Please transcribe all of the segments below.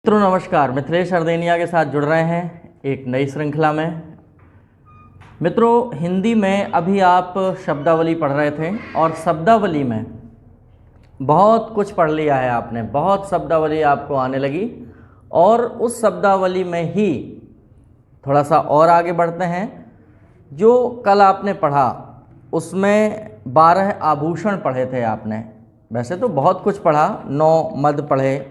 मित्रों नमस्कार, मिथिलेश अर्देनिया के साथ जुड़ रहे हैं एक नई श्रृंखला में। मित्रों, हिंदी में अभी आप शब्दावली पढ़ रहे थे और शब्दावली में बहुत कुछ पढ़ लिया है आपने, बहुत शब्दावली आपको आने लगी और उस शब्दावली में ही थोड़ा सा और आगे बढ़ते हैं। जो कल आपने पढ़ा उसमें 12 आभूषण पढ़े थे आपने। वैसे तो बहुत कुछ पढ़ा, 9 मद पढ़े,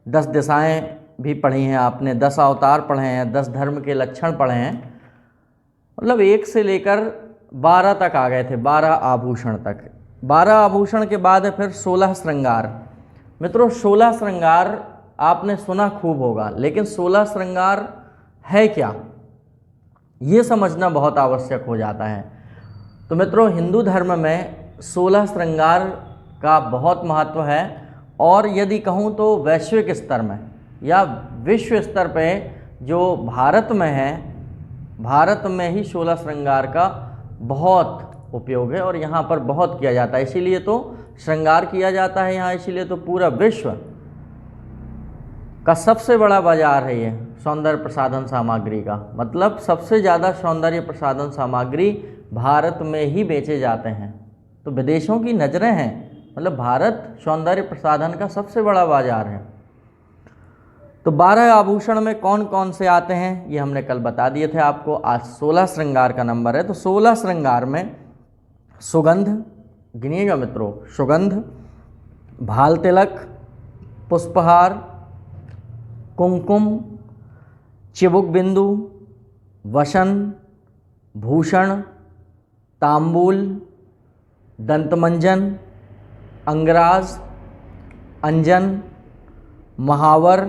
10 दिशाएं भी पढ़ी हैं आपने, 10 अवतार पढ़े हैं, 10 धर्म के लक्षण पढ़े हैं। मतलब 1 से लेकर 12 तक आ गए थे, 12 आभूषण तक। 12 आभूषण के बाद है फिर 16 श्रृंगार। मित्रों 16 श्रृंगार आपने सुना खूब होगा, लेकिन 16 श्रृंगार है क्या, ये समझना बहुत आवश्यक हो जाता है। तो मित्रों हिंदू धर्म में 16 श्रृंगार का बहुत महत्व है और यदि कहूँ तो वैश्विक स्तर में या विश्व स्तर पे जो भारत में है, भारत में ही 16 श्रृंगार का बहुत उपयोग है और यहाँ पर बहुत किया जाता है। इसीलिए तो श्रृंगार किया जाता है यहाँ, इसीलिए तो पूरा विश्व का सबसे बड़ा बाजार है ये सौंदर्य प्रसाधन सामग्री का। मतलब सबसे ज़्यादा सौंदर्य प्रसाधन सामग्री भारत में ही बेचे जाते हैं। तो विदेशों की नज़रें हैं, मतलब भारत सौंदर्य प्रसाधन का सबसे बड़ा बाजार है। तो 12 आभूषण में कौन कौन से आते हैं ये हमने कल बता दिए थे आपको। आज 16 श्रृंगार का नंबर है। तो 16 श्रृंगार में सुगंध, गिनिएगा मित्रों, सुगंध, भाल तिलक, पुष्पहार, कुमकुम, चिबुक बिंदु, वसन, भूषण, तांबूल, दंतमंजन, अंगराज, अंजन, महावर,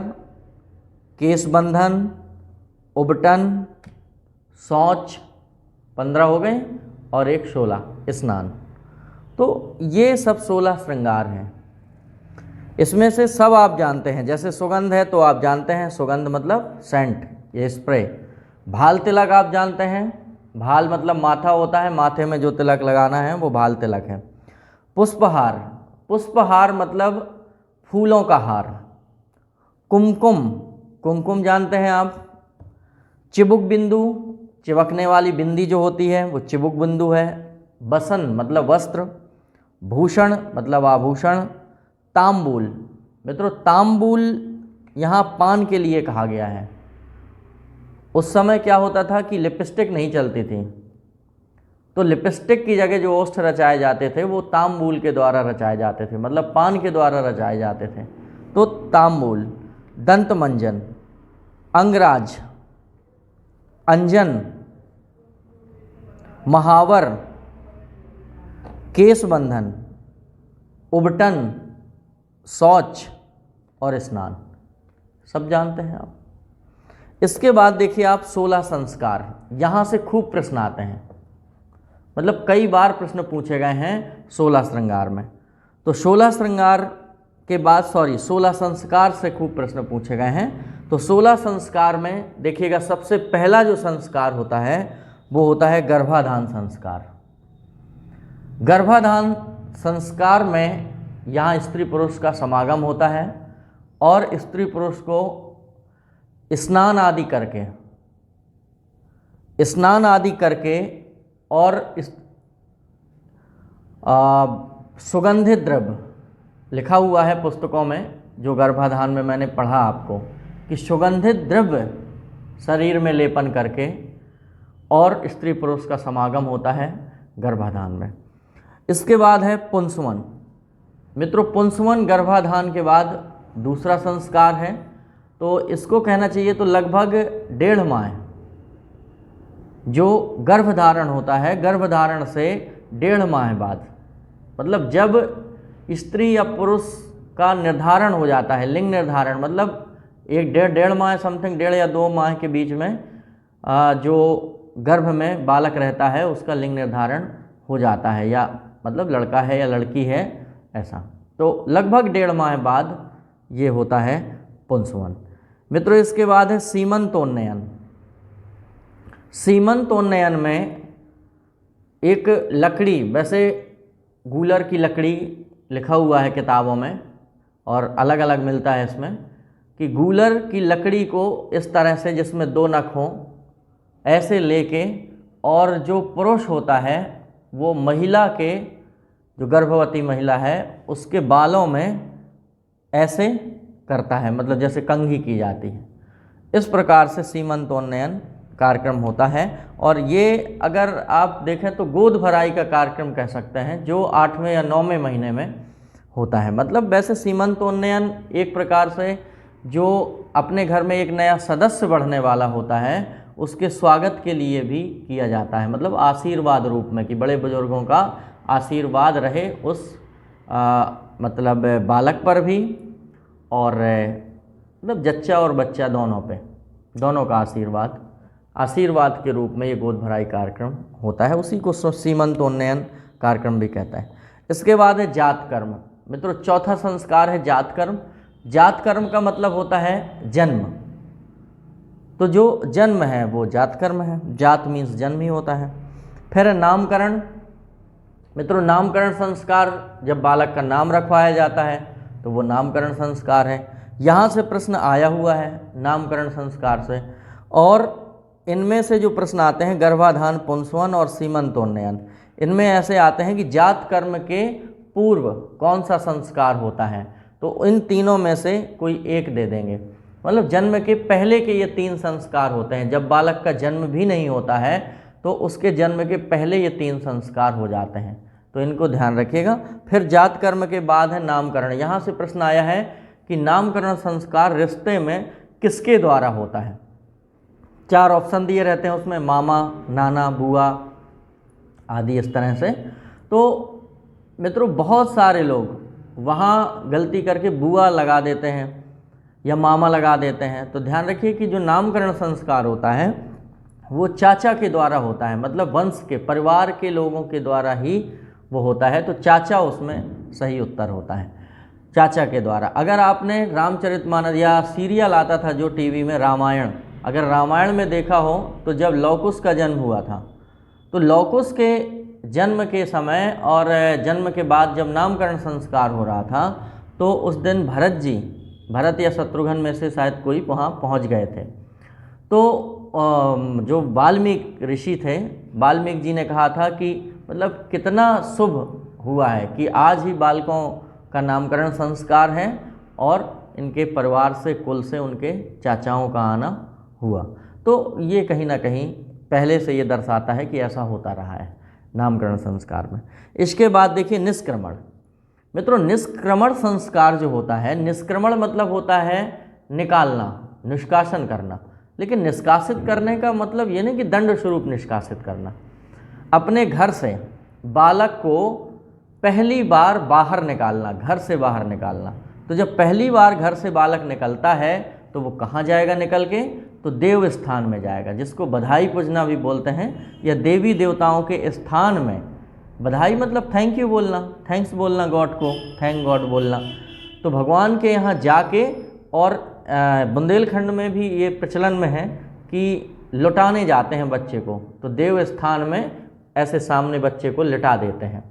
केशबंधन, उबटन, शौच, 15 हो गए और एक 16 स्नान। तो ये सब 16 श्रृंगार हैं। इसमें से सब आप जानते हैं, जैसे सुगंध है तो आप जानते हैं सुगंध मतलब सेंट, ये स्प्रे। भाल तिलक आप जानते हैं, भाल मतलब माथा होता है, माथे में जो तिलक लगाना है वो भाल तिलक है। पुष्पहार, पुष्पहार मतलब फूलों का हार। कुमकुम, कुमकुम जानते हैं आप। चिबुक बिंदु, चिबकने वाली बिंदी जो होती है वो चिबुक बिंदु है। बसन मतलब वस्त्र। भूषण मतलब आभूषण। तांबूल, मित्रों तांबूल यहाँ पान के लिए कहा गया है। उस समय क्या होता था कि लिपस्टिक नहीं चलती थी, तो लिपस्टिक की जगह जो ओष्ठ रचाए जाते थे वो तांबूल के द्वारा रचाए जाते थे, मतलब पान के द्वारा रचाए जाते थे। तो तांबूल, दंतमंजन, अंगराज, अंजन, महावर, केशबंधन, उबटन, शौच और स्नान, सब जानते हैं आप। इसके बाद देखिए आप 16 संस्कार। यहाँ से खूब प्रश्न आते हैं, मतलब कई बार प्रश्न पूछे गए हैं 16 श्रृंगार में। तो 16 श्रृंगार के बाद 16 संस्कार से खूब प्रश्न पूछे गए हैं। तो 16 संस्कार में देखिएगा सबसे पहला जो संस्कार होता है वो होता है गर्भाधान संस्कार। गर्भाधान संस्कार में यहाँ स्त्री पुरुष का समागम होता है और स्त्री पुरुष को स्नान आदि करके और सुगंधित द्रव्य, लिखा हुआ है पुस्तकों में, जो गर्भाधान में मैंने पढ़ा आपको कि सुगंधित द्रव्य शरीर में लेपन करके और स्त्री पुरुष का समागम होता है गर्भाधान में। इसके बाद है पुंसवन। मित्रों पुंसवन गर्भाधान के बाद दूसरा संस्कार है। तो इसको कहना चाहिए तो लगभग 1.5 माह जो गर्भधारण होता है, गर्भधारण से 1.5 माह बाद, मतलब जब स्त्री या पुरुष का निर्धारण हो जाता है, लिंग निर्धारण, मतलब 1.5 माह समथिंग, 1.5 या 2 माह के बीच में जो गर्भ में बालक रहता है उसका लिंग निर्धारण हो जाता है, या मतलब लड़का है या लड़की है ऐसा। तो लगभग 1.5 माह बाद ये होता है पुंसवन। मित्रों इसके बाद है सीमंतोन्नयन। सीमंतोन्नयन में एक लकड़ी, वैसे गूलर की लकड़ी लिखा हुआ है किताबों में और अलग अलग मिलता है इसमें, कि गूलर की लकड़ी को इस तरह से, जिसमें 2 नख हों, ऐसे लेके, और जो पुरुष होता है वो महिला के, जो गर्भवती महिला है उसके बालों में ऐसे करता है, मतलब जैसे कंघी की जाती है। इस प्रकार से सीमंतोन्नयन कार्यक्रम होता है। और ये अगर आप देखें तो गोद भराई का कार्यक्रम कह सकते हैं, जो 8वें या 9वें महीने में होता है। मतलब वैसे सीमंतोन्नयन एक प्रकार से जो अपने घर में एक नया सदस्य बढ़ने वाला होता है उसके स्वागत के लिए भी किया जाता है, मतलब आशीर्वाद रूप में, कि बड़े बुजुर्गों का आशीर्वाद रहे उस मतलब बालक पर भी, और मतलब जच्चा और बच्चा दोनों पे, दोनों का आशीर्वाद के रूप में ये गोद भराई कार्यक्रम होता है। उसी को सीमंतोन्नयन कार्यक्रम भी कहता है। इसके बाद है जात कर्म। मित्रों, चौथा संस्कार है जात कर्म। जात कर्म का मतलब होता है जन्म। तो जो जन्म है वो जात कर्म है। जात मीन्स जन्म ही होता है। फिर है नामकरण। मित्रों, नामकरण संस्कार, जब बालक का नाम रखवाया जाता है तो वो नामकरण संस्कार है। यहाँ से प्रश्न आया हुआ है नामकरण संस्कार से, और इनमें से जो प्रश्न आते हैं गर्भाधान, पुंसवन और सीमंतोन्नयन, इनमें ऐसे आते हैं कि जात कर्म के पूर्व कौन सा संस्कार होता है, तो इन तीनों में से कोई एक दे देंगे। मतलब जन्म के पहले के ये 3 संस्कार होते हैं। जब बालक का जन्म भी नहीं होता है तो उसके जन्म के पहले ये 3 संस्कार हो जाते हैं, तो इनको ध्यान रखिएगा। फिर जात कर्म के बाद है नामकरण। यहाँ से प्रश्न आया है कि नामकरण संस्कार रिश्ते में किसके द्वारा होता है। 4 ऑप्शन दिए रहते हैं उसमें, मामा, नाना, बुआ आदि, इस तरह से। तो मित्रों, बहुत सारे लोग वहाँ गलती करके बुआ लगा देते हैं या मामा लगा देते हैं। तो ध्यान रखिए कि जो नामकरण संस्कार होता है वो चाचा के द्वारा होता है, मतलब वंश के, परिवार के लोगों के द्वारा ही वो होता है। तो चाचा उसमें सही उत्तर होता है, चाचा के द्वारा। अगर आपने रामचरितमानस या सीरियल आता था जो टीवी में, रामायण, अगर रामायण में देखा हो तो जब लवकुश का जन्म हुआ था तो लवकुश के जन्म के समय और जन्म के बाद जब नामकरण संस्कार हो रहा था तो उस दिन भरत या शत्रुघ्न में से शायद कोई वहाँ पहुँच गए थे। तो जो वाल्मीकि ऋषि थे, वाल्मीकि जी ने कहा था कि मतलब कितना शुभ हुआ है कि आज ही बालकों का नामकरण संस्कार है और इनके परिवार से, कुल से उनके चाचाओं का आना हुआ। तो ये कहीं ना कहीं पहले से ये दर्शाता है कि ऐसा होता रहा है नामकरण संस्कार में। इसके बाद देखिए निष्क्रमण। मित्रों, निष्क्रमण संस्कार जो होता है, निष्क्रमण मतलब होता है निकालना, निष्कासन करना। लेकिन निष्कासित करने का मतलब ये नहीं कि दंड स्वरूप निष्कासित करना। अपने घर से बालक को पहली बार बाहर निकालना, घर से बाहर निकालना। तो जब पहली बार घर से बालक निकलता है तो वो कहाँ जाएगा निकल के, तो देव स्थान में जाएगा, जिसको बधाई पूजना भी बोलते हैं, या देवी देवताओं के स्थान में। बधाई मतलब थैंक यू बोलना, थैंक्स बोलना गॉड को, थैंक गॉड बोलना। तो भगवान के यहाँ जाके, और बुंदेलखंड में भी ये प्रचलन में है कि लुटाने जाते हैं बच्चे को, तो देव स्थान में ऐसे सामने बच्चे को लिटा देते हैं।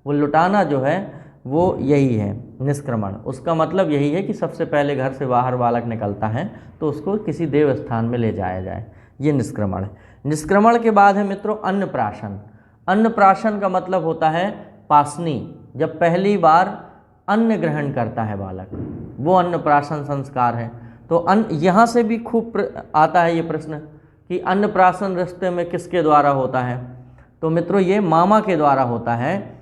वो लुटाना जो है वो यही है निष्क्रमण। उसका मतलब यही है कि सबसे पहले घर से बाहर बालक निकलता है तो उसको किसी देव स्थान में ले जाया जाए, ये निष्क्रमण है। निष्क्रमण के बाद है मित्रों अन्नप्राशन। अन्नप्राशन का मतलब होता है पासनी। जब पहली बार अन्न ग्रहण करता है बालक, वो अन्नप्राशन संस्कार है। तो यहाँ से भी खूब आता है ये प्रश्न कि अन्नप्राशन रिश्ते में किसके द्वारा होता है। तो मित्रों, ये मामा के द्वारा होता है,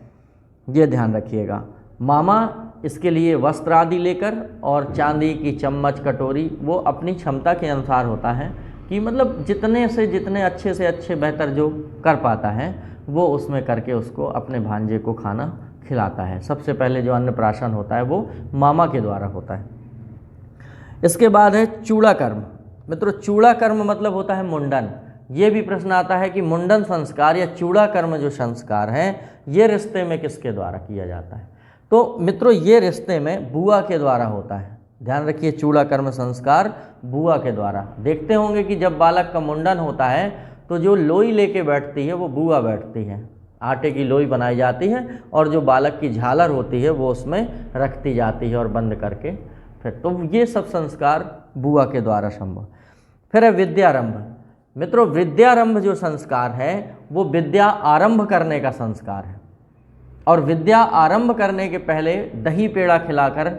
ये ध्यान रखिएगा। मामा इसके लिए वस्त्र आदि लेकर, और चांदी की चम्मच, कटोरी, वो अपनी क्षमता के अनुसार होता है कि मतलब जितने से जितने अच्छे से अच्छे बेहतर जो कर पाता है वो उसमें करके उसको अपने भांजे को खाना खिलाता है। सबसे पहले जो अन्नप्राशन होता है वो मामा के द्वारा होता है। इसके बाद है चूड़ा कर्म। मित्रों, चूड़ा कर्म मतलब होता है मुंडन। ये भी प्रश्न आता है कि मुंडन संस्कार या चूड़ा कर्म जो संस्कार है ये रिश्ते में किसके द्वारा किया जाता है। तो मित्रों, ये रिश्ते में बुआ के द्वारा होता है। ध्यान रखिए, चूड़ा कर्म संस्कार बुआ के द्वारा। देखते होंगे कि जब बालक का मुंडन होता है तो जो लोई लेके बैठती है वो बुआ बैठती है, आटे की लोई बनाई जाती है और जो बालक की झालर होती है वो उसमें रखती जाती है और बंद करके फिर तो ये सब संस्कार बुआ के द्वारा संभव। फिर है विद्यारंभ। मित्रों, विद्यारंभ जो संस्कार है वो विद्या आरंभ करने का संस्कार है, और विद्या आरंभ करने के पहले दही पेड़ा खिलाकर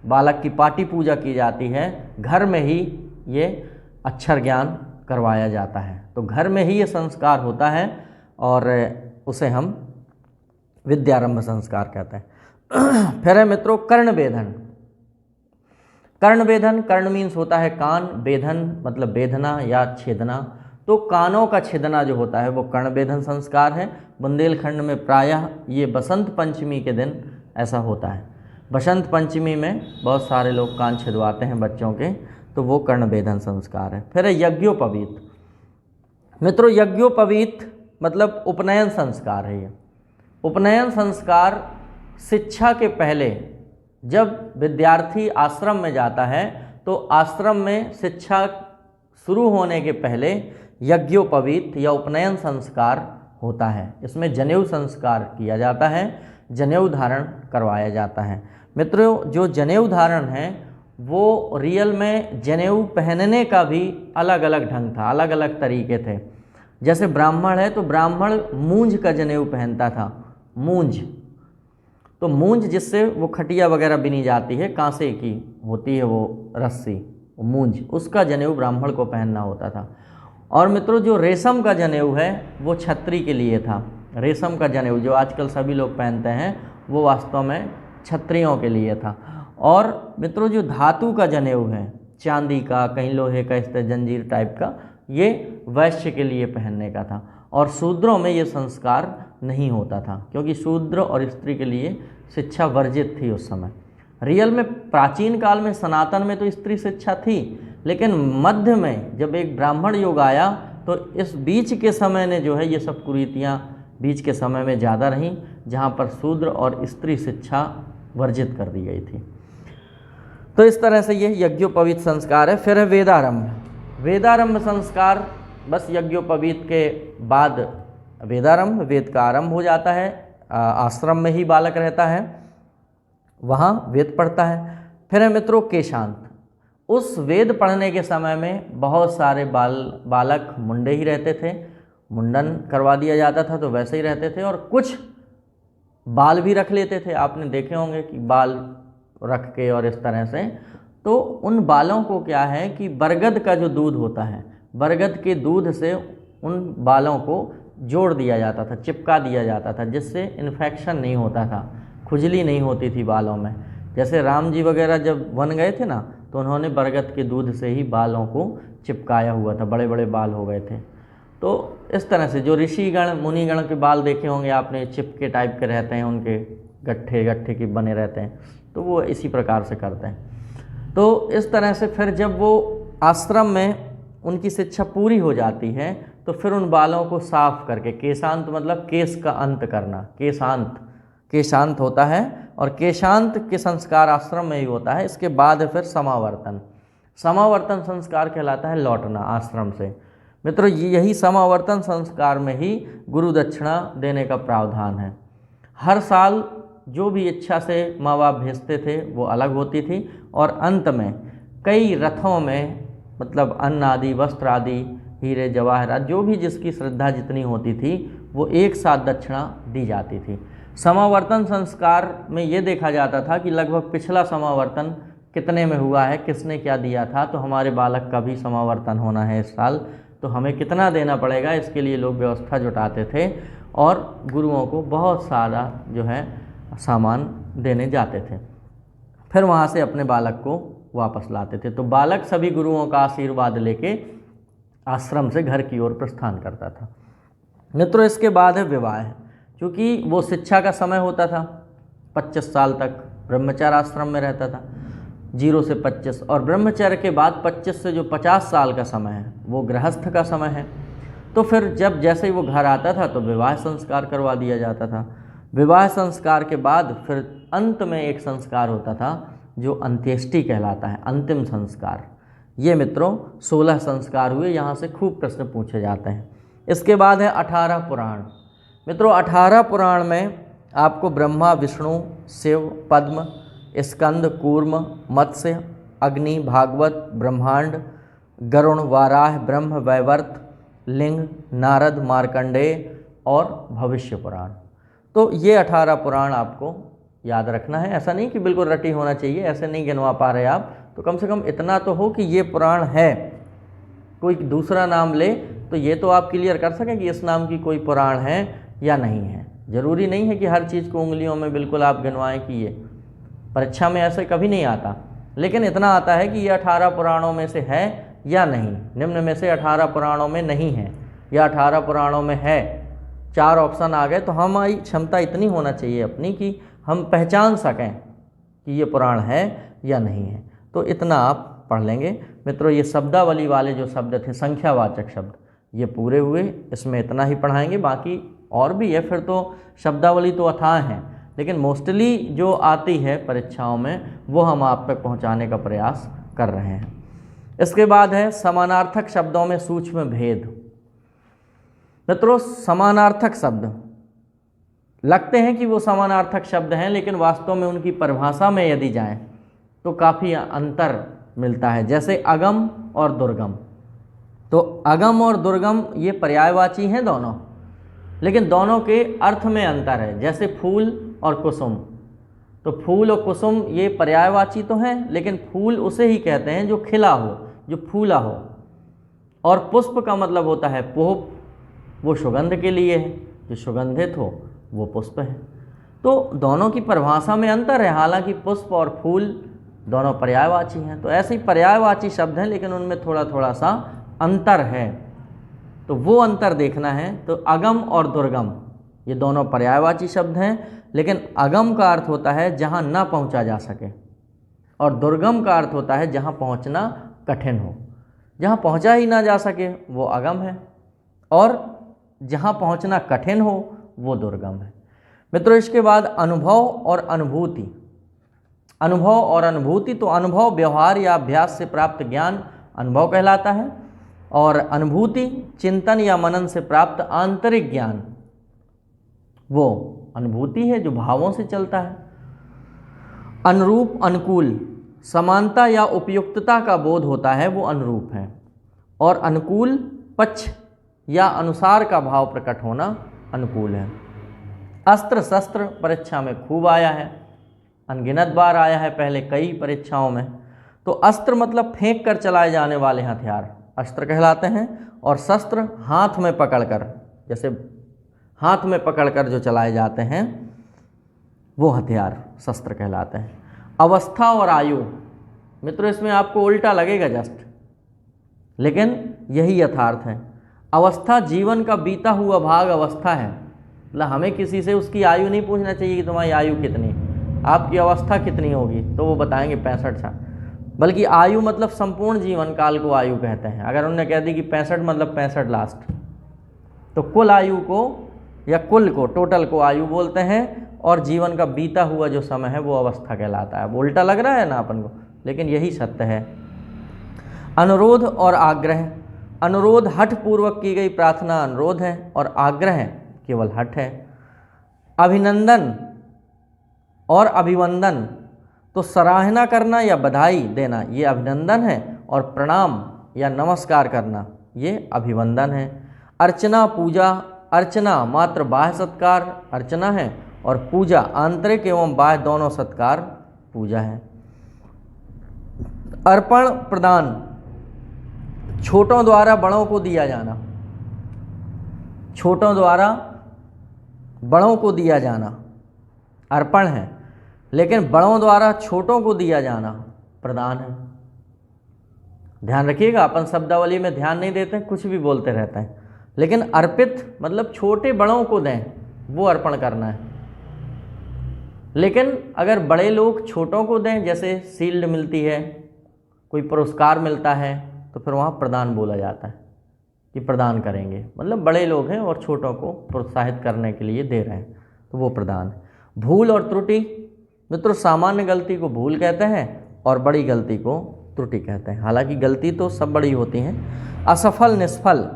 बालक की पाटी पूजा की जाती है। घर में ही ये अक्षर ज्ञान करवाया जाता है, तो घर में ही ये संस्कार होता है और उसे हम विद्यारंभ संस्कार कहते हैं। फिर है मित्रों कर्णवेधन। कर्णवेधन, कर्ण मीन्स होता है कान, वेधन मतलब वेधना या छेदना, तो कानों का छेदना जो होता है वो कर्णवेधन संस्कार है। बुंदेलखंड में प्रायः ये बसंत पंचमी के दिन ऐसा होता है। बसंत पंचमी में बहुत सारे लोग कान छिदवाते हैं बच्चों के, तो वो कर्णवेधन संस्कार है। फिर है यज्ञोपवीत। मित्रों, यज्ञोपवीत मतलब उपनयन संस्कार है। ये उपनयन संस्कार शिक्षा के पहले जब विद्यार्थी आश्रम में जाता है तो आश्रम में शिक्षा शुरू होने के पहले यज्ञोपवीत या उपनयन संस्कार होता है। इसमें जनेऊ संस्कार किया जाता है, जनेऊ धारण करवाया जाता है। मित्रों, जो जनेऊ धारण है वो रियल में जनेऊ पहनने का भी अलग अलग ढंग था, अलग अलग तरीके थे। जैसे ब्राह्मण है तो ब्राह्मण मूंज का जनेऊ पहनता था, मूंज। तो मूंज जिससे वो खटिया वगैरह बिनी जाती है, कांसे की होती है वो रस्सी, मूंज, उसका जनेऊ ब्राह्मण को पहनना होता था। और मित्रों, जो रेशम का जनेऊ है वो छत्री के लिए था। रेशम का जनेऊ जो आजकल सभी लोग पहनते हैं वो वास्तव में छत्रियों के लिए था। और मित्रों, जो धातु का जनेऊ है, चांदी का, कहीं लोहे का, इस तरह जंजीर टाइप का, ये वैश्य के लिए पहनने का था। और शूद्रों में ये संस्कार नहीं होता था, क्योंकि शूद्र और स्त्री के लिए शिक्षा वर्जित थी उस समय। रियल में प्राचीन काल में सनातन में तो स्त्री शिक्षा थी, लेकिन मध्य में जब एक ब्राह्मण युग आया तो इस बीच के समय ने जो है ये सब कुरीतियाँ बीच के समय में ज़्यादा रहीं, जहाँ पर शूद्र और स्त्री शिक्षा वर्जित कर दी गई थी। तो इस तरह से ये यज्ञोपवीत संस्कार है। फिर है वेदारंभ। वेदारंभ संस्कार बस यज्ञोपवीत के बाद वेदारंभ, वेद का आरंभ हो जाता है। आश्रम में ही बालक रहता है, वहाँ वेद पढ़ता है। फिर है मित्रों केशांत। उस वेद पढ़ने के समय में बहुत सारे बालक मुंडे ही रहते थे, मुंडन करवा दिया जाता था तो वैसे ही रहते थे, और कुछ बाल भी रख लेते थे। आपने देखे होंगे कि बाल रख के और इस तरह से, तो उन बालों को क्या है कि बरगद का जो दूध होता है, बरगद के दूध से उन बालों को जोड़ दिया जाता था, चिपका दिया जाता था, जिससे इन्फेक्शन नहीं होता था, खुजली नहीं होती थी बालों में। जैसे राम जी वगैरह जब वन गए थे ना, तो उन्होंने बरगद के दूध से ही बालों को चिपकाया हुआ था, बड़े बड़े बाल हो गए थे। तो इस तरह से जो ऋषिगण मुनिगण के बाल देखे होंगे आपने, चिपके टाइप के रहते हैं, उनके गट्ठे गट्ठे के बने रहते हैं, तो वो इसी प्रकार से करते हैं। तो इस तरह से फिर जब वो आश्रम में उनकी शिक्षा पूरी हो जाती है तो फिर उन बालों को साफ करके, केशांत मतलब केश का अंत करना, केशांत होता है, और केशांत के संस्कार आश्रम में ही होता है। इसके बाद फिर समावर्तन। समावर्तन संस्कार कहलाता है लौटना आश्रम से। मित्रों, यही समावर्तन संस्कार में ही गुरु दक्षिणा देने का प्रावधान है। हर साल जो भी इच्छा से माँ बाप भेजते थे वो अलग होती थी, और अंत में कई रथों में मतलब अन्न आदि, वस्त्र आदि, हीरे जवाहरात, जो भी जिसकी श्रद्धा जितनी होती थी वो एक साथ दक्षिणा दी जाती थी। समावर्तन संस्कार में ये देखा जाता था कि लगभग पिछला समावर्तन कितने में हुआ है, किसने क्या दिया था, तो हमारे बालक का भी समावर्तन होना है इस साल, तो हमें कितना देना पड़ेगा, इसके लिए लोग व्यवस्था जुटाते थे और गुरुओं को बहुत सारा जो है सामान देने जाते थे। फिर वहाँ से अपने बालक को वापस लाते थे। तो बालक सभी गुरुओं का आशीर्वाद लेके आश्रम से घर की ओर प्रस्थान करता था। मित्रों, इसके बाद है विवाह। क्योंकि वो शिक्षा का समय होता था, 25 साल तक ब्रह्मचर्य आश्रम में रहता था, 0 से 25, और ब्रह्मचर्य के बाद 25 से जो 50 साल का समय है वो गृहस्थ का समय है। तो फिर जब जैसे ही वो घर आता था तो विवाह संस्कार करवा दिया जाता था। विवाह संस्कार के बाद फिर अंत में एक संस्कार होता था जो अंत्येष्टि कहलाता है, अंतिम संस्कार। ये मित्रों 16 संस्कार हुए, यहाँ से खूब प्रश्न पूछे जाते हैं। इसके बाद है 18 पुराण। मित्रों 18 पुराण में आपको ब्रह्मा, विष्णु, शिव, पद्म स्कंद, कूर्म, मत्स्य, अग्नि, भागवत, ब्रह्मांड, गरुण, वाराह, ब्रह्म, वैवर्त, लिंग, नारद, मार्कंडेय और भविष्य पुराण। तो ये 18 पुराण आपको याद रखना है। ऐसा नहीं कि बिल्कुल रटी होना चाहिए, ऐसे नहीं गिनवा पा रहे आप, तो कम से कम इतना तो हो कि ये पुराण है। कोई दूसरा नाम ले तो ये तो आप क्लियर कर सकें कि इस नाम की कोई पुराण है या नहीं है। ज़रूरी नहीं है कि हर चीज़ को उंगलियों में बिल्कुल आप गिनवाएं कि ये, परीक्षा में ऐसे कभी नहीं आता, लेकिन इतना आता है कि ये 18 पुराणों में से है या नहीं, निम्न में से 18 पुराणों में नहीं है या 18 पुराणों में है। 4 ऑप्शन आ गए तो हमारी क्षमता इतनी होना चाहिए अपनी कि हम पहचान सकें कि ये पुराण है या नहीं है। तो इतना आप पढ़ लेंगे। मित्रों, ये शब्दावली वाले जो शब्द थे, संख्यावाचक शब्द, ये पूरे हुए। इसमें इतना ही पढ़ाएंगे, बाकी और भी है। फिर तो शब्दावली तो अथाह है, लेकिन मोस्टली जो आती है परीक्षाओं में वो हम आप तक पहुंचाने का प्रयास कर रहे हैं। इसके बाद है समानार्थक शब्दों में सूक्ष्म भेद। मित्रों, समानार्थक शब्द लगते हैं कि वो समानार्थक शब्द हैं, लेकिन वास्तव में उनकी परिभाषा में यदि जाएं तो काफ़ी अंतर मिलता है। जैसे अगम और दुर्गम, तो अगम और दुर्गम ये पर्यायवाची हैं दोनों, लेकिन दोनों के अर्थ में अंतर है। जैसे फूल और कुसुम, तो फूल और कुसुम ये पर्यायवाची तो हैं, लेकिन फूल उसे ही कहते हैं जो खिला हो, जो फूला हो। और पुष्प का मतलब होता है पुष्प, वो सुगंध के लिए है, जो सुगंधित हो वो पुष्प है। तो दोनों की परिभाषा में अंतर है, हालांकि पुष्प और फूल दोनों पर्यायवाची हैं। तो ऐसे ही पर्यायवाची शब्द हैं, लेकिन उनमें थोड़ा थोड़ा सा अंतर है, तो वो अंतर देखना है। तो अगम और दुर्गम ये दोनों पर्यायवाची शब्द हैं, लेकिन अगम का अर्थ होता है जहाँ ना पहुँचा जा सके, और दुर्गम का अर्थ होता है जहाँ पहुँचना कठिन हो। जहाँ पहुँचा ही ना जा सके वो अगम है, और जहाँ पहुँचना कठिन हो वो दुर्गम है। मित्रों, इसके बाद अनुभव और अनुभूति। अनुभव और अनुभूति, तो अनुभव व्यवहार या अभ्यास से प्राप्त ज्ञान अनुभव कहलाता है, और अनुभूति चिंतन या मनन से प्राप्त आंतरिक ज्ञान वो अनुभूति है, जो भावों से चलता है। अनुरूप, अनुकूल, समानता या उपयुक्तता का बोध होता है वो अनुरूप है, और अनुकूल पक्ष या अनुसार का भाव प्रकट होना अनुकूल है। अस्त्र शस्त्र परीक्षा में खूब आया है, अनगिनत बार आया है पहले कई परीक्षाओं में। तो अस्त्र मतलब फेंक कर चलाए जाने वाले हथियार अस्त्र कहलाते हैं, और शस्त्र हाथ में पकड़कर, जैसे हाथ में पकड़कर जो चलाए जाते हैं वो हथियार शस्त्र कहलाते हैं। अवस्था और आयु, मित्रों इसमें आपको उल्टा लगेगा जस्ट, लेकिन यही यथार्थ है। अवस्था जीवन का बीता हुआ भाग अवस्था है, मतलब हमें किसी से उसकी आयु नहीं पूछना चाहिए कि तुम्हारी आयु कितनी, आपकी अवस्था कितनी होगी, तो वो बताएंगे 65 साल, बल्कि आयु मतलब संपूर्ण जीवन काल को आयु कहते हैं। अगर उन्होंने कह दी कि 65 मतलब 65 लास्ट, तो कुल आयु को या कुल को, टोटल को आयु बोलते हैं, और जीवन का बीता हुआ जो समय है वो अवस्था कहलाता है। वो उल्टा लग रहा है ना अपन को, लेकिन यही सत्य है। अनुरोध और आग्रह, अनुरोध हठ पूर्वक की गई प्रार्थना अनुरोध है, और आग्रह केवल हठ है। अभिनंदन और अभिवंदन, तो सराहना करना या बधाई देना ये अभिनंदन है, और प्रणाम या नमस्कार करना ये अभिवंदन है। अर्चना पूजा, अर्चना मात्र बाह्य सत्कार अर्चना है, और पूजा आंतरिक एवं बाह्य दोनों सत्कार पूजा है। अर्पण प्रदान, छोटों द्वारा बड़ों को दिया जाना, छोटों द्वारा बड़ों को दिया जाना अर्पण है, लेकिन बड़ों द्वारा छोटों को दिया जाना प्रदान है। ध्यान रखिएगा, अपन शब्दावली में ध्यान नहीं देते, कुछ भी बोलते रहते हैं, लेकिन अर्पित मतलब छोटे बड़ों को दें, वो अर्पण करना है। लेकिन अगर बड़े लोग छोटों को दें, जैसे शील्ड मिलती है, कोई पुरस्कार मिलता है, तो फिर वहाँ प्रदान बोला जाता है कि प्रदान करेंगे, मतलब बड़े लोग हैं और छोटों को प्रोत्साहित करने के लिए दे रहे हैं, तो वो प्रदान है। भूल और त्रुटि, मित्रों सामान्य गलती को भूल कहते हैं और बड़ी गलती को त्रुटि कहते हैं, हालांकि गलती तो सब बड़ी होती हैं। असफल, निष्फल,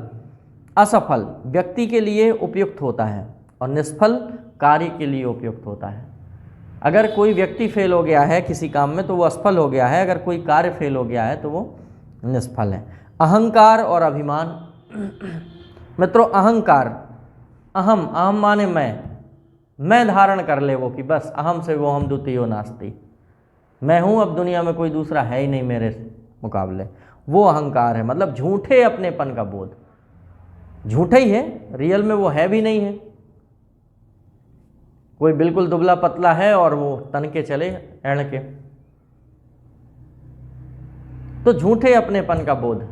असफल व्यक्ति के लिए उपयुक्त होता है और निष्फल कार्य के लिए उपयुक्त होता है। अगर कोई व्यक्ति फेल हो गया है किसी काम में तो वो असफल हो गया है, अगर कोई कार्य फेल हो गया है तो वो निष्फल है। अहंकार और अभिमान। मित्रों अहंकार, अहम, अहम माने मैं धारण कर ले वो कि बस अहम से वो हम द्वितीयो नास्ति, मैं हूँ, अब दुनिया में कोई दूसरा है ही नहीं मेरे मुकाबले, वो अहंकार है। मतलब झूठे अपनेपन का बोध, झूठा ही है, रियल में वो है भी नहीं है। कोई बिल्कुल दुबला पतला है और वो तन के चले एड़ के, तो झूठे अपनेपन का बोध।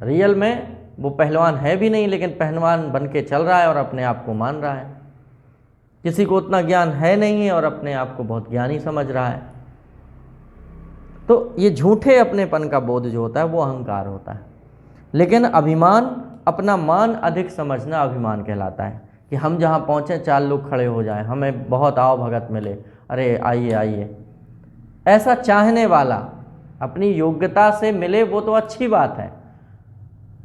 रियल में वो पहलवान है भी नहीं लेकिन पहलवान बन के चल रहा है और अपने आप को मान रहा है। किसी को उतना ज्ञान है नहीं और अपने आप को बहुत ज्ञानी समझ रहा है। तो ये झूठे अपनेपन का बोध जो होता है वो अहंकार होता है। लेकिन अभिमान, अपना मान अधिक समझना अभिमान कहलाता है कि हम जहाँ पहुँचे 4 लोग खड़े हो जाएं, हमें बहुत आओ भगत मिले, अरे आइए आइए, ऐसा चाहने वाला। अपनी योग्यता से मिले वो तो अच्छी बात है,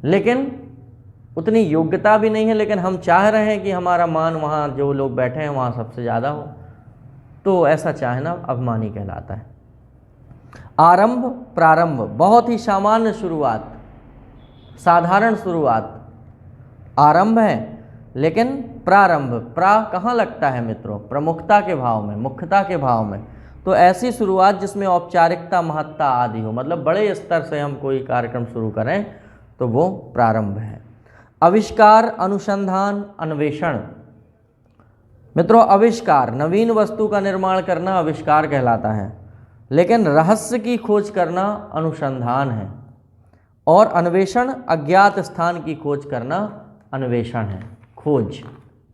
लेकिन उतनी योग्यता भी नहीं है, लेकिन हम चाह रहे हैं कि हमारा मान वहाँ जो लोग बैठे हैं वहाँ सबसे ज़्यादा हो, तो ऐसा चाहना अभिमानी कहलाता है। आरंभ, प्रारंभ, बहुत ही सामान्य शुरुआत, साधारण शुरुआत आरंभ है, लेकिन प्रारंभ, कहाँ लगता है मित्रों? प्रमुखता के भाव में, मुख्यता के भाव में। तो ऐसी शुरुआत जिसमें औपचारिकता, महत्ता आदि हो, मतलब बड़े स्तर से हम कोई कार्यक्रम शुरू करें तो वो प्रारंभ है। आविष्कार, अनुसंधान, अन्वेषण। मित्रों आविष्कार, नवीन वस्तु का निर्माण करना आविष्कार कहलाता है, लेकिन रहस्य की खोज करना अनुसंधान है, और अन्वेषण, अज्ञात स्थान की खोज करना अन्वेषण है, खोज,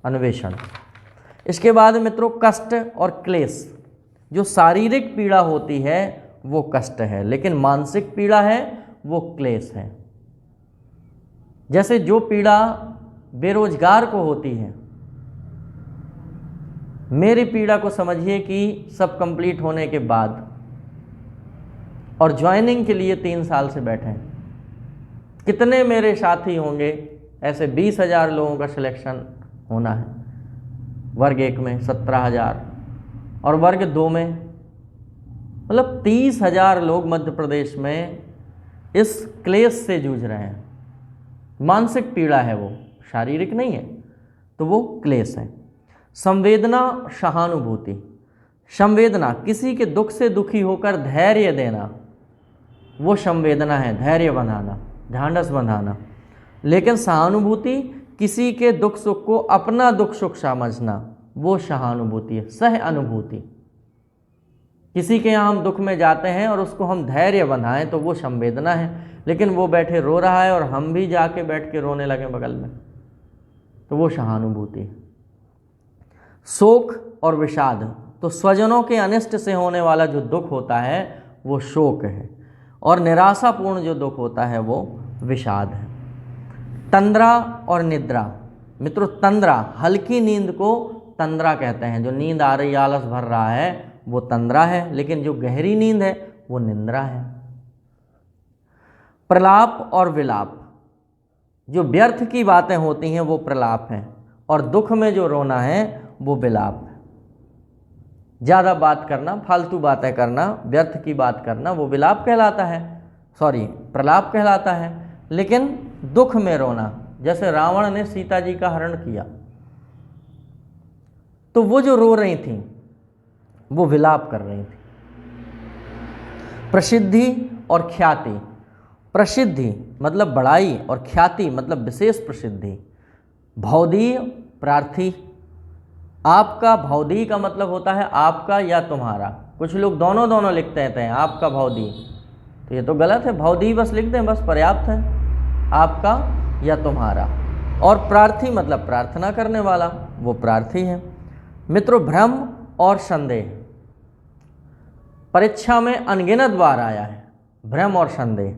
अन्वेषण। इसके बाद मित्रों कष्ट और क्लेश। जो शारीरिक पीड़ा होती है वो कष्ट है, लेकिन मानसिक पीड़ा है वो क्लेश है। जैसे जो पीड़ा बेरोजगार को होती है, मेरी पीड़ा को समझिए कि सब कंप्लीट होने के बाद और ज्वाइनिंग के लिए 3 साल से बैठे हैं, कितने मेरे साथी होंगे ऐसे? 20,000 लोगों का सिलेक्शन होना है, वर्ग 1 में 17,000 और वर्ग 2 में, मतलब 30,000 लोग मध्य प्रदेश में इस क्लेश से जूझ रहे हैं। मानसिक पीड़ा है वो, शारीरिक नहीं है, तो वो क्लेश है। संवेदना, सहानुभूति। संवेदना, किसी के दुख से दुखी होकर धैर्य देना, वो संवेदना है, धैर्य बंधाना, ढांढस बंधाना। लेकिन सहानुभूति, किसी के दुख सुख को अपना दुख सुख समझना, वो सहानुभूति है। सह अनुभूति, किसी के यहाँ हम दुख में जाते हैं और उसको हम धैर्य बंधाएं तो वो संवेदना है, लेकिन वो बैठे रो रहा है और हम भी जाके बैठ के रोने लगे बगल में, तो वो सहानुभूति है। शोक और विषाद, तो स्वजनों के अनिष्ट से होने वाला जो दुख होता है वो शोक है, और निराशापूर्ण जो दुख होता है वो विषाद है। तंद्रा और निद्रा। मित्रों तंद्रा, हल्की नींद को तंद्रा कहते हैं। जो नींद आ रही, आलस भर रहा है वो तंद्रा है, लेकिन जो गहरी नींद है वो निद्रा है। प्रलाप और विलाप, जो व्यर्थ की बातें होती हैं वो प्रलाप है, और दुख में जो रोना है वो विलाप है। ज़्यादा बात करना, फालतू बातें करना, व्यर्थ की बात करना वो विलाप कहलाता है, प्रलाप कहलाता है। लेकिन दुख में रोना, जैसे रावण ने सीता जी का हरण किया तो वो जो रो रही थी वो विलाप कर रही थी। प्रसिद्धि और ख्याति। प्रसिद्धि मतलब बड़ाई और ख्याति मतलब विशेष प्रसिद्धि। भौदीय, प्रार्थी। आपका, भौदीय का मतलब होता है आपका या तुम्हारा। कुछ लोग दोनों दोनों लिखते हैं, आपका भौदीय, तो ये तो गलत है। भौदीय बस लिख दें, बस पर्याप्त है, आपका या तुम्हारा। और प्रार्थी मतलब प्रार्थना करने वाला, वो प्रार्थी है। मित्रों भ्रम और संदेह, परीक्षा में अनगिनत बार आया है भ्रम और संदेह।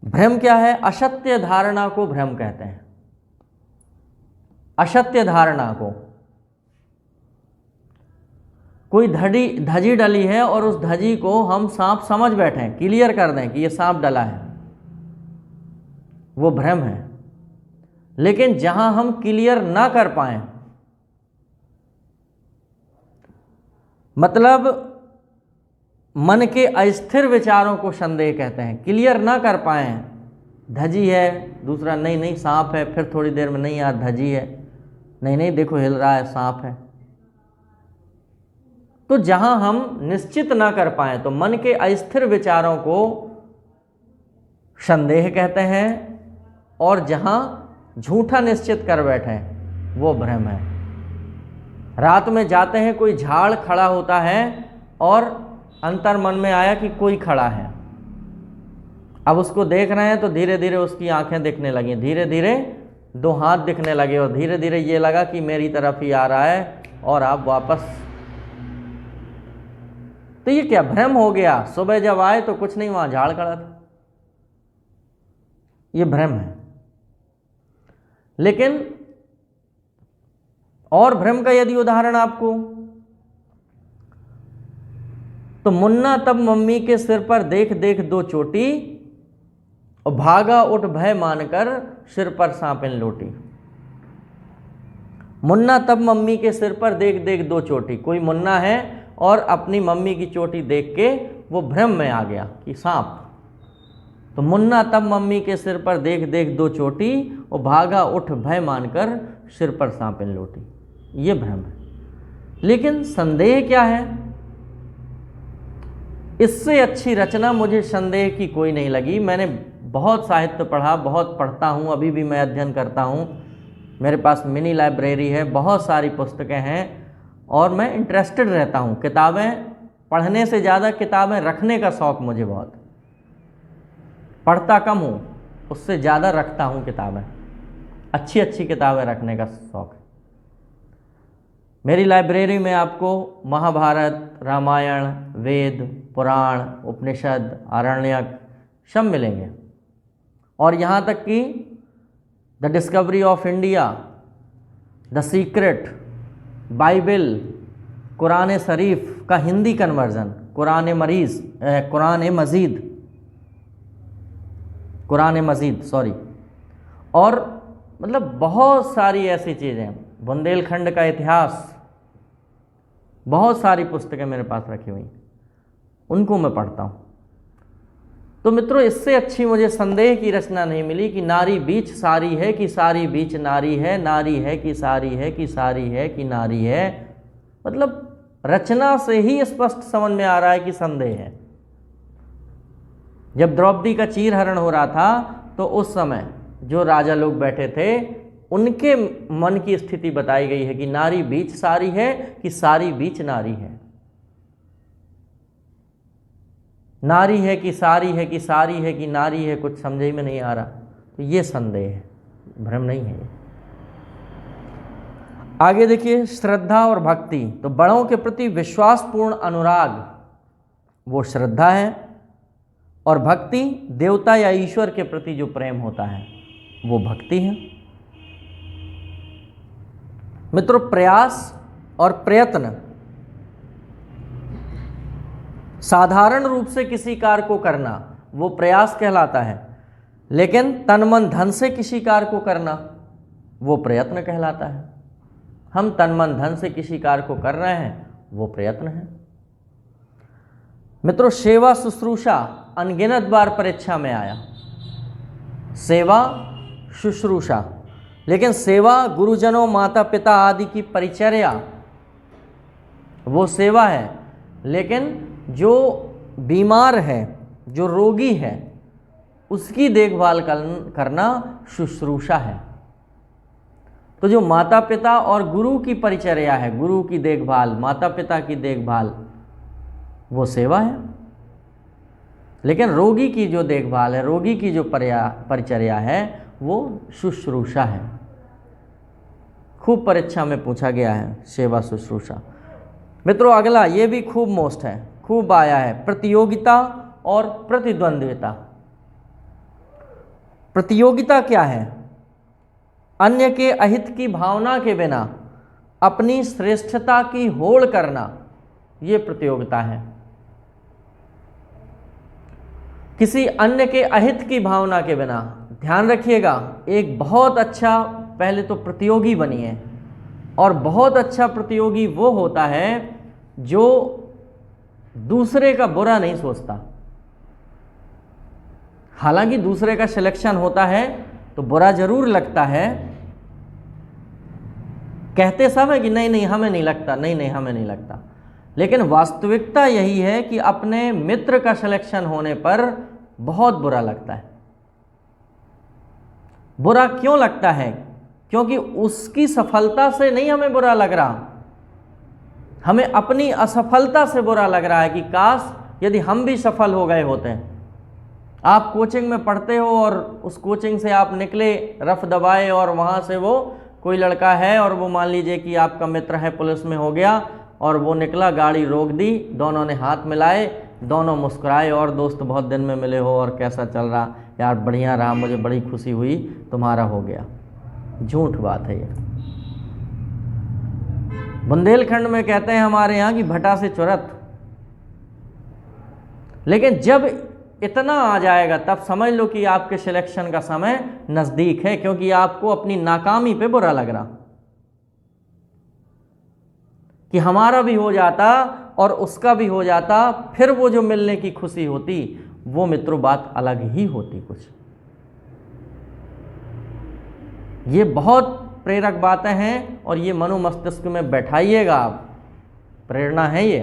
भ्रम क्या है? असत्य धारणा को भ्रम कहते हैं। असत्य धारणा को, कोई धजी डली है और उस धजी को हम सांप समझ बैठे हैं, क्लियर कर दें कि ये सांप डला है, वो भ्रम है। लेकिन जहां हम क्लियर ना कर पाए, मतलब मन के अस्थिर विचारों को संदेह कहते हैं। क्लियर ना कर पाए, धजी है, दूसरा नहीं नहीं सांप है, फिर थोड़ी देर में नहीं यार धजी है, नहीं नहीं देखो हिल रहा है सांप है। तो जहां हम निश्चित ना कर पाए तो मन के अस्थिर विचारों को संदेह कहते हैं, और जहां झूठा निश्चित कर बैठे वो भ्रम है। रात में जाते हैं, कोई झाड़ खड़ा होता है और अंतर मन में आया कि कोई खड़ा है, अब उसको देख रहे हैं तो धीरे धीरे उसकी आंखें दिखने लगी, धीरे धीरे दो हाथ दिखने लगे, और धीरे धीरे ये लगा कि मेरी तरफ ही आ रहा है, और आप वापस। तो ये क्या भ्रम हो गया? सुबह जब आए तो कुछ नहीं, वहां झाड़ खड़ा था, ये भ्रम है। लेकिन और भ्रम का यदि उदाहरण आपको, तो मुन्ना तब मम्मी के सिर पर देख देख दो चोटी, और भागा उठ भय मानकर सिर पर सांपिन लोटी। मुन्ना तब मम्मी के सिर पर देख देख दो चोटी, कोई मुन्ना है और अपनी मम्मी की चोटी देख के वो भ्रम में आ गया कि सांप। तो मुन्ना तब मम्मी के सिर पर देख देख दो चोटी, और भागा उठ भय मानकर सिर पर सांपिन लोटी, ये भ्रम है। लेकिन संदेह क्या है? इससे अच्छी रचना मुझे संदेह की कोई नहीं लगी। मैंने बहुत साहित्य पढ़ा, बहुत पढ़ता हूँ, अभी भी मैं अध्ययन करता हूँ, मेरे पास मिनी लाइब्रेरी है, बहुत सारी पुस्तकें हैं, और मैं इंटरेस्टेड रहता हूँ। किताबें पढ़ने से ज़्यादा किताबें रखने का शौक़ मुझे बहुत, पढ़ता कम हूँ, उससे ज़्यादा रखता हूँ किताबें, अच्छी अच्छी किताबें रखने का शौक़ है। मेरी लाइब्रेरी में आपको महाभारत, रामायण, वेद, पुराण, उपनिषद, आरण्यक सब मिलेंगे, और यहाँ तक कि the Discovery of India, the Secret, Bible, Quran Sharif का Hindi conversion, Quran Majeed sorry, और मतलब बहुत सारी ऐसी चीज़ें, बुंदेलखंड का इतिहास, बहुत सारी पुस्तकें मेरे पास रखी हुई, उनको मैं पढ़ता हूँ। तो मित्रों, इससे अच्छी मुझे संदेह की रचना नहीं मिली कि नारी बीच सारी है कि सारी बीच नारी है, नारी है कि सारी है कि सारी है कि नारी है। मतलब रचना से ही स्पष्ट समझ में आ रहा है कि संदेह है। जब द्रौपदी का चीरहरण हो रहा था तो उस समय जो राजा लोग बैठे थे उनके मन की स्थिति बताई गई है कि नारी बीच सारी है कि सारी बीच नारी है, नारी है कि सारी है कि सारी है कि नारी है, कुछ समझ में नहीं आ रहा। तो ये संदेह है, भ्रम नहीं है। आगे देखिए, श्रद्धा और भक्ति। तो बड़ों के प्रति विश्वासपूर्ण अनुराग वो श्रद्धा है, और भक्ति देवता या ईश्वर के प्रति जो प्रेम होता है वो भक्ति है। मित्रों, प्रयास और प्रयत्न साधारण रूप से किसी कार्य को करना वो प्रयास कहलाता है, लेकिन तन मन धन से किसी कार्य को करना वो प्रयत्न कहलाता है। हम तन मन धन से किसी कार्य को कर रहे हैं वो प्रयत्न है। मित्रों, सेवा शुश्रूषा अनगिनत बार परीक्षा में आया, सेवा शुश्रूषा, लेकिन सेवा गुरुजनों, माता पिता आदि की परिचर्या वो सेवा है, लेकिन जो बीमार है, जो रोगी है, उसकी देखभाल करना शुश्रूषा है। तो जो माता पिता और गुरु की परिचर्या है, गुरु की देखभाल, माता पिता की देखभाल, वो सेवा है। लेकिन रोगी की जो देखभाल है, रोगी की जो परिचर्या है, वो शुश्रूषा है। खूब परीक्षा में पूछा गया है सेवा शुश्रूषा। मित्रों, अगला ये भी खूब मोस्ट है, खूब आया है, प्रतियोगिता और प्रतिद्वंद्विता। प्रतियोगिता क्या है? अन्य के अहित की भावना के बिना अपनी श्रेष्ठता की होड़ करना, ये प्रतियोगिता है। किसी अन्य के अहित की भावना के बिना, ध्यान रखिएगा, एक बहुत अच्छा पहले तो प्रतियोगी बनिए, और बहुत अच्छा प्रतियोगी वो होता है जो दूसरे का बुरा नहीं सोचता। हालांकि दूसरे का सिलेक्शन होता है तो बुरा जरूर लगता है, कहते सब है कि नहीं नहीं हमें नहीं लगता, नहीं नहीं हमें नहीं लगता, लेकिन वास्तविकता यही है कि अपने मित्र का सिलेक्शन होने पर बहुत बुरा लगता है। बुरा क्यों लगता है? क्योंकि उसकी सफलता से नहीं हमें बुरा लग रहा, हमें अपनी असफलता से बुरा लग रहा है कि काश यदि हम भी सफल हो गए होते हैं। आप कोचिंग में पढ़ते हो और उस कोचिंग से आप निकले रफ दबाए, और वहाँ से वो कोई लड़का है और वो मान लीजिए कि आपका मित्र है, पुलिस में हो गया, और वो निकला, गाड़ी रोक दी, दोनों ने हाथ मिलाए, दोनों मुस्कुराए, और दोस्त बहुत दिन में मिले हो और कैसा चल रहा, यार बढ़िया रहा, मुझे बड़ी खुशी हुई, तुम्हारा हो गया। झूठ बात है ये। बुंदेलखंड में कहते हैं हमारे यहाँ की भटा से चुरत। लेकिन जब इतना आ जाएगा तब समझ लो कि आपके सिलेक्शन का समय नज़दीक है, क्योंकि आपको अपनी नाकामी पे बुरा लग रहा कि हमारा भी हो जाता और उसका भी हो जाता, फिर वो जो मिलने की खुशी होती वो मित्रों बात अलग ही होती कुछ। ये बहुत प्रेरक बातें हैं और ये मनो मस्तिष्क में बैठाइएगा आप, प्रेरणा है ये।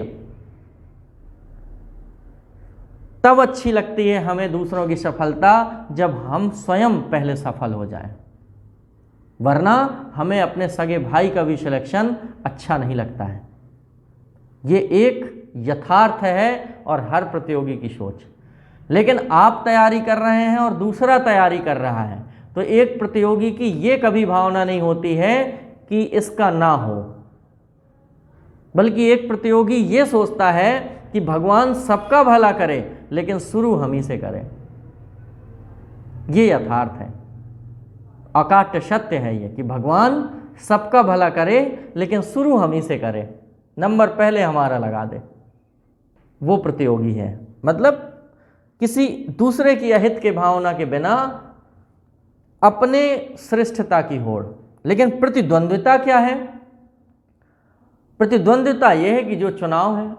तब अच्छी लगती है हमें दूसरों की सफलता जब हम स्वयं पहले सफल हो जाएं, वरना हमें अपने सगे भाई का भी सिलेक्शन अच्छा नहीं लगता है। ये एक यथार्थ है और हर प्रतियोगी की सोच। लेकिन आप तैयारी कर रहे हैं और दूसरा तैयारी कर रहा है, तो एक प्रतियोगी की ये कभी भावना नहीं होती है कि इसका ना हो, बल्कि एक प्रतियोगी ये सोचता है कि भगवान सबका भला करे लेकिन शुरू हम ही से करें। ये यथार्थ है, अकाट्य सत्य है ये कि भगवान सबका भला करे लेकिन शुरू हम ही से करे, नंबर पहले हमारा लगा दे। वो प्रतियोगी है, मतलब किसी दूसरे की अहित के भावना के बिना अपने श्रेष्ठता की होड़। लेकिन प्रतिद्वंद्विता क्या है? प्रतिद्वंद्विता यह है कि जो चुनाव है,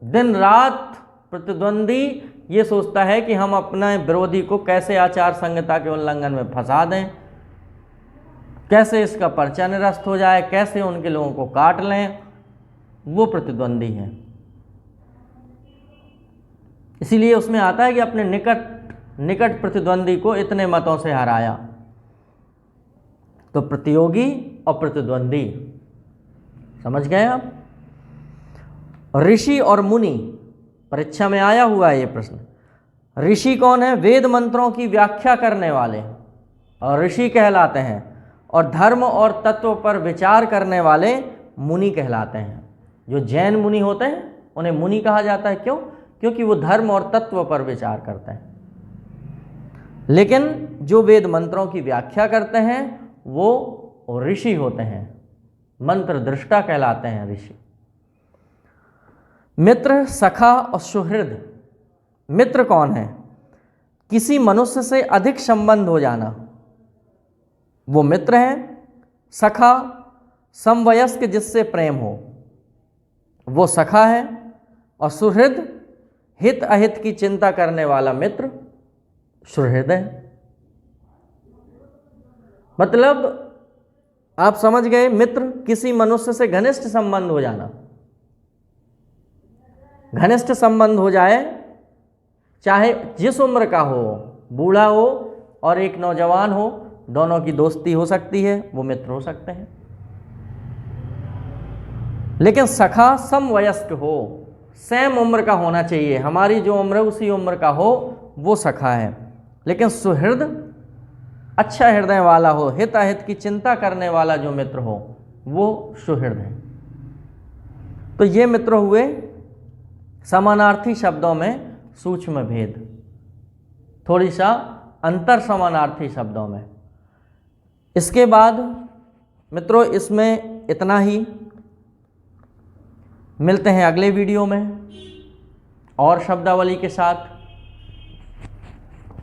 दिन रात प्रतिद्वंदी ये सोचता है कि हम अपने विरोधी को कैसे आचार संहिता के उल्लंघन में फंसा दें, कैसे इसका पर्चा निरस्त हो जाए, कैसे उनके लोगों को काट लें। वो प्रतिद्वंदी है। इसीलिए उसमें आता है कि अपने निकट प्रतिद्वंदी को इतने मतों से हराया। तो प्रतियोगी और प्रतिद्वंदी, समझ गए आप? ऋषि और मुनि, परीक्षा में आया हुआ है ये प्रश्न। ऋषि कौन है? वेद मंत्रों की व्याख्या करने वाले और ऋषि कहलाते हैं, और धर्म और तत्व पर विचार करने वाले मुनि कहलाते हैं। जो जैन मुनि होते हैं उन्हें मुनि कहा जाता है। क्यों? क्योंकि वो धर्म और तत्व पर विचार करते हैं। लेकिन जो वेद मंत्रों की व्याख्या करते हैं वो ऋषि होते हैं, मंत्र दृष्टा कहलाते हैं ऋषि। मित्र, सखा और सुहृद। मित्र कौन है? किसी मनुष्य से अधिक संबंध हो जाना, वो मित्र है। सखा, समवयस्क जिससे प्रेम हो, वो सखा है। और सुहृद, हित अहित की चिंता करने वाला मित्र सुहृद है। मतलब आप समझ गए, मित्र किसी मनुष्य से घनिष्ठ संबंध हो जाना। घनिष्ठ संबंध हो जाए, चाहे जिस उम्र का हो, बूढ़ा हो और एक नौजवान हो, दोनों की दोस्ती हो सकती है, वो मित्र हो सकते हैं। लेकिन सखा समवयस्क हो, सेम उम्र का होना चाहिए, हमारी जो उम्र है उसी उम्र का हो, वो सखा है। लेकिन सुहृद अच्छा हृदय वाला हो, हित अहित की चिंता करने वाला जो मित्र हो, वो सुहृद है। तो ये मित्र हुए समानार्थी शब्दों में सूक्ष्म भेद, थोड़ी सा अंतर समानार्थी शब्दों में। इसके बाद मित्रों इसमें इतना ही। मिलते हैं अगले वीडियो में और शब्दावली के साथ।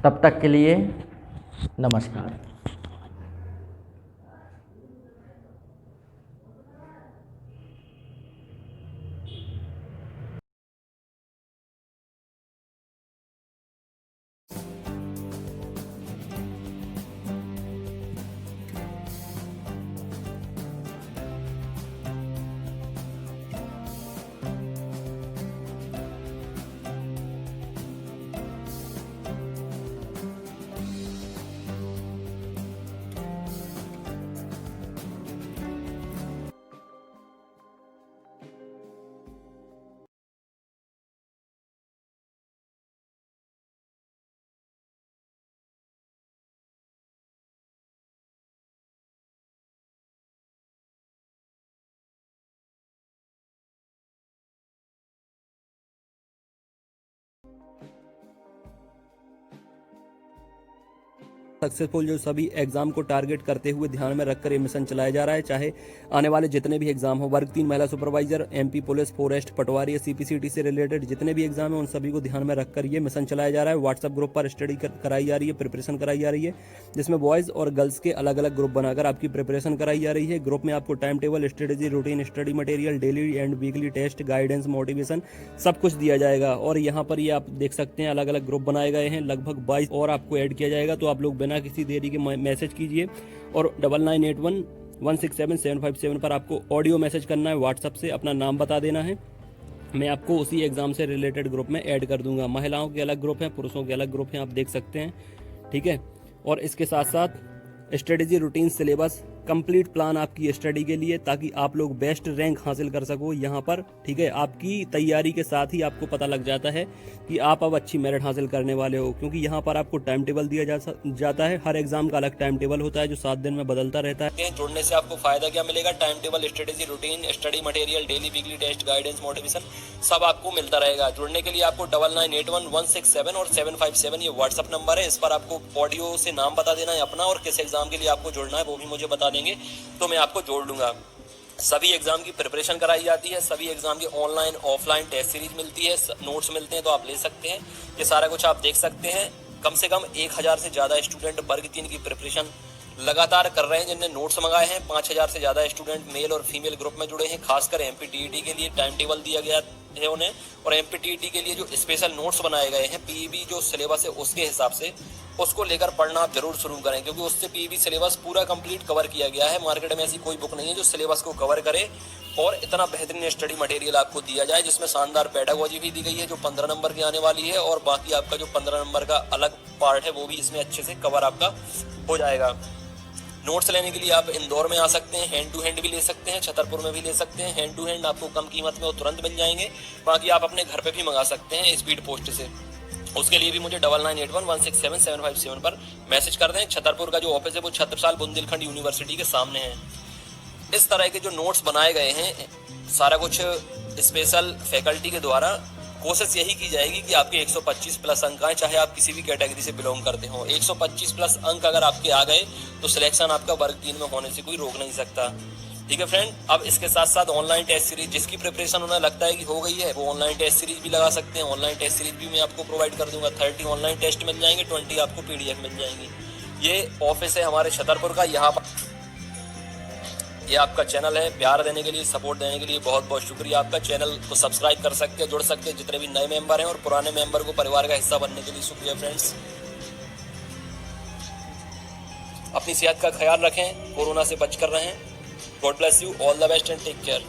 तब तक के लिए नमस्कार। सक्सेसफुल जो सभी एग्जाम को टारगेट करते हुए ध्यान में रखकर ये मिशन चलाया जा रहा है। चाहे आने वाले जितने भी एग्जाम हो, वर्ग 3 महिला सुपरवाइजर, एमपी पुलिस, फॉरेस्ट, पटवारी, सीपीसीटी से रिलेटेड जितने भी एग्जाम है उन सभी को ध्यान में रखकर ये मिशन चलाया जा रहा है। व्हाट्सएप ग्रुप पर स्टडी कराई जा रही है, प्रिपरेशन कराई जा रही है, जिसमें बॉयज़ और गर्ल्स के अलग अलग ग्रुप बनाकर आपकी प्रिपरेशन कराई जा रही है। ग्रुप में आपको time table, strategy, routine, study material, daily and weekly test, guidance, motivation सब कुछ दिया जाएगा। और यहाँ पर ये आप देख सकते हैं अलग अलग ग्रुप बनाए गए हैं, लगभग 22 और आपको ऐड किया जाएगा। तो आप लोग बिना किसी देरी के मैसेज कीजिए और 9981167757 पर आपको ऑडियो मैसेज करना है। व्हाट्सएप से अपना नाम बता देना है, मैं आपको उसी एग्जाम से रिलेटेड ग्रुप में ऐड कर दूंगा। महिलाओं के अलग ग्रुप हैं, पुरुषों के अलग ग्रुप हैं, आप देख सकते हैं, ठीक है। और इसके साथ साथ strategy, routine, syllabus, complete plan आपकी स्टडी के लिए, ताकि आप लोग बेस्ट रैंक हासिल कर सको यहाँ पर, ठीक है। आपकी तैयारी के साथ ही आपको पता लग जाता है कि आप अब अच्छी मेरिट हासिल करने वाले हो, क्योंकि यहाँ पर आपको टाइम टेबल दिया जाता है। हर एग्जाम का अलग टाइम टेबल होता है जो 7 दिन में बदलता रहता है। जुड़ने से आपको फायदा क्या मिलेगा? Time table, strategy, routine, study material, daily weekly test, guidance, motivation सब आपको मिलता रहेगा। जुड़ने के लिए आपको 99811677 और 757 ये व्हाट्सअप नंबर है, इस पर आपको ऑडियो से नाम बता देना है अपना, और किस एग्जाम के लिए आपको जुड़ना है वो भी मुझे बता देंगे तो मैं आपको जोड़ लूंगा। सभी एग्जाम की प्रिपरेशन कराई जाती है, सभी एग्जाम की ऑनलाइन ऑफलाइन टेस्ट सीरीज मिलती है, नोट्स मिलते हैं तो आप ले सकते हैं। ये सारा कुछ आप देख सकते हैं। कम से कम 1000 से ज़्यादा स्टूडेंट वर्ग 3 की प्रिपरेशन लगातार कर रहे हैं, जिनने नोट्स मंगाए हैं। 5000 से ज़्यादा स्टूडेंट मेल और फीमेल ग्रुप में जुड़े हैं। खासकर एमपीटीईटी के लिए टाइम टेबल दिया गया है उन्हें, और एमपीटीईटी के लिए जो स्पेशल नोट्स बनाए गए हैं, पीईबी जो सिलेबस है उसके हिसाब से उसको लेकर पढ़ना आप जरूर शुरू करें, क्योंकि उससे पीईबी सिलेबस पूरा कंप्लीट कवर किया गया है। मार्केट में ऐसी कोई बुक नहीं है जो सिलेबस को कवर करे और इतना बेहतरीन स्टडी मटेरियल आपको दिया जाए, जिसमें शानदार पेडागोजी भी दी गई है जो 15 नंबर की आने वाली है, और बाकी आपका जो 15 नंबर का अलग पार्ट है वो भी इसमें अच्छे से कवर आपका हो जाएगा। नोट्स लेने के लिए आप इंदौर में आ सकते हैं, हैंड टू हैंड भी ले सकते हैं, छतरपुर में भी ले सकते हैं। हैंड टू हैंड आपको कम कीमत में वो तुरंत मिल जाएंगे, बाकी आप अपने घर पे भी मंगा सकते हैं स्पीड पोस्ट से। उसके लिए भी मुझे 9981167757 पर मैसेज कर दें। छतरपुर का जो ऑफिस है वो छत्रसाल बुंदेलखंड यूनिवर्सिटी के सामने है। इस तरह के जो नोट्स बनाए गए हैं सारा कुछ स्पेशल फैकल्टी के द्वारा, कोशिश यही की जाएगी कि आपके 125 प्लस अंक आए, चाहे आप किसी भी कैटेगरी से बिलोंग करते हो। 125 प्लस अंक अगर आपके आ गए तो सिलेक्शन आपका वर्ग 3 में होने से कोई रोक नहीं सकता, ठीक है फ्रेंड। अब इसके साथ साथ ऑनलाइन टेस्ट सीरीज, जिसकी प्रिपरेशन उन्हें लगता है कि हो गई है, वो ऑनलाइन टेस्ट सीरीज भी लगा सकते हैं। ऑनलाइन टेस्ट सीरीज भी मैं आपको प्रोवाइड कर दूंगा। 30 ऑनलाइन टेस्ट मिल जाएंगे, 20 आपको पीडीएफ मिल जाएंगी। ये ऑफिस है हमारे छतरपुर का। यहाँ पर ये आपका चैनल है। प्यार देने के लिए, सपोर्ट देने के लिए बहुत बहुत शुक्रिया आपका। चैनल को सब्सक्राइब कर सकते हैं, जुड़ सकते हैं जितने भी नए मेंबर हैं, और पुराने मेंबर को परिवार का हिस्सा बनने के लिए शुक्रिया फ्रेंड्स। अपनी सेहत का ख्याल रखें, कोरोना से बच कर रहें। God bless you, all the best and take care.